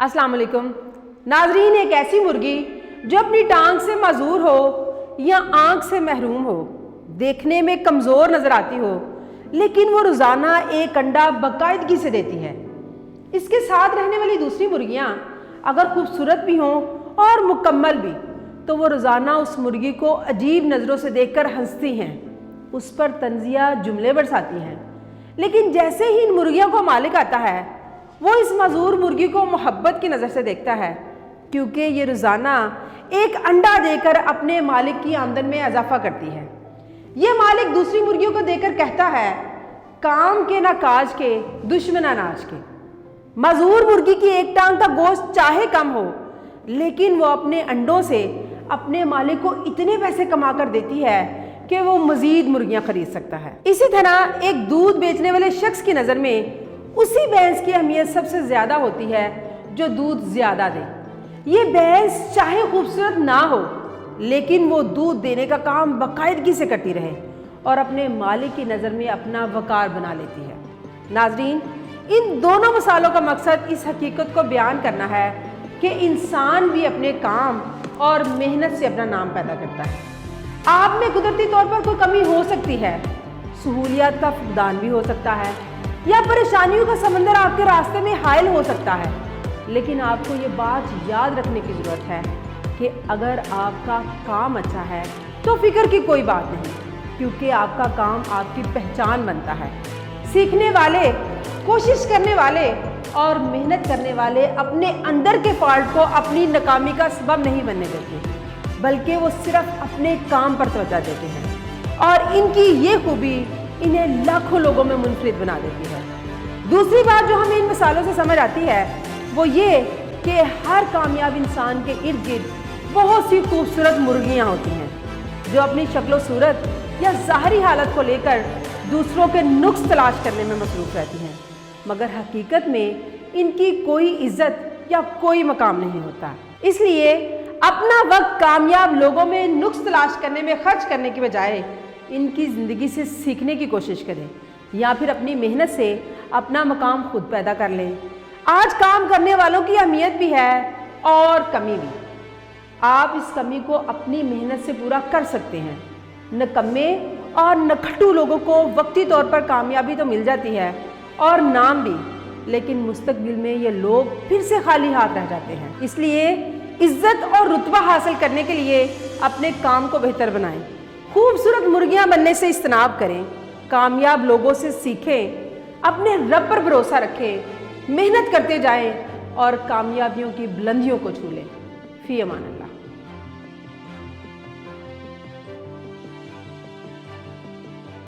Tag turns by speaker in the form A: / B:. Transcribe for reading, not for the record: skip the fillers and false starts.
A: अस्सलाम वालेकुम नाजरीन। एक ऐसी मुर्गी जो अपनी टांग से माजूर हो या आंख से महरूम हो, देखने में कमज़ोर नज़र आती हो, लेकिन वो रोज़ाना एक अंडा बाकायदगी से देती है। इसके साथ रहने वाली दूसरी मुर्गियाँ अगर खूबसूरत भी हों और मुकम्मल भी, तो वो रोज़ाना उस मुर्गी को अजीब नज़रों से देखकर हंसती हैं, उस पर तंज़िया जुमले बरसाती हैं। लेकिन जैसे ही इन मुर्गियों को मालिक आता है, वो इस मजूर मुर्गी को मोहब्बत की नज़र से देखता है, क्योंकि ये रोज़ाना एक अंडा देकर अपने मालिक की आमदन में इजाफा करती है। ये मालिक दूसरी मुर्गियों को देखकर कहता है, काम के ना काज के, दुश्मन अनाज के। मजूर मुर्गी की एक टांग का गोश्त चाहे कम हो, लेकिन वो अपने अंडों से अपने मालिक को इतने पैसे कमा कर देती है कि वो मजीद मुर्गियां खरीद सकता है। इसी तरह एक दूध बेचने वाले शख्स की नज़र में उसी भैंस की अहमियत सबसे ज़्यादा होती है जो दूध ज़्यादा दे। ये भैंस चाहे खूबसूरत ना हो, लेकिन वो दूध देने का काम बाकायदगी से करती रहे और अपने मालिक की नज़र में अपना वकार बना लेती है। नाजरीन, इन दोनों मिसालों का मकसद इस हकीकत को बयान करना है कि इंसान भी अपने काम और मेहनत से अपना नाम पैदा करता है। आप में कुदरती तौर पर कोई कमी हो सकती है, सहूलियात का फुकदान भी हो सकता है, या परेशानियों का समंदर आपके रास्ते में हायल हो सकता है, लेकिन आपको ये बात याद रखने की ज़रूरत है कि अगर आपका काम अच्छा है तो फिक्र की कोई बात नहीं, क्योंकि आपका काम आपकी पहचान बनता है। सीखने वाले, कोशिश करने वाले और मेहनत करने वाले अपने अंदर के फॉल्ट को अपनी नाकामी का सबब नहीं बनने देते, बल्कि वो सिर्फ अपने काम पर तवज्जो देते हैं, और इनकी ये खूबी इन्हें लाखों लोगों में मुनफरिद बना देती है। दूसरी बात जो हमें इन मिसालों से समझ आती है वो ये कि हर कामयाब इंसान के इर्द गिर्द बहुत सी खूबसूरत मुर्गियाँ होती हैं जो अपनी शक्लो सूरत या ज़ाहरी हालत को लेकर दूसरों के नुक्स तलाश करने में मसरूफ़ रहती हैं, मगर हकीकत में इनकी कोई इज्जत या कोई मकाम नहीं होता। इसलिए अपना वक्त कामयाब लोगों में नुक्स तलाश करने में खर्च करने की बजाय इनकी ज़िंदगी से सीखने की कोशिश करें, या फिर अपनी मेहनत से अपना मकाम खुद पैदा कर लें। आज काम करने वालों की अहमियत भी है और कमी भी। आप इस कमी को अपनी मेहनत से पूरा कर सकते हैं। निकम्मे और नखटू लोगों को वक्ती तौर पर कामयाबी तो मिल जाती है और नाम भी, लेकिन मुस्तकबिल में ये लोग फिर से खाली हाथ रह जाते हैं। इसलिए इज्जत और रुतबा हासिल करने के लिए अपने काम को बेहतर बनाएं, खूबसूरत मुर्गियां बनने से इज्तनाब करें, कामयाब लोगों से सीखें, अपने रब पर भरोसा रखें, मेहनत करते जाएं और कामयाबियों की बुलंदियों को छू लें। फी अमान अल्लाह।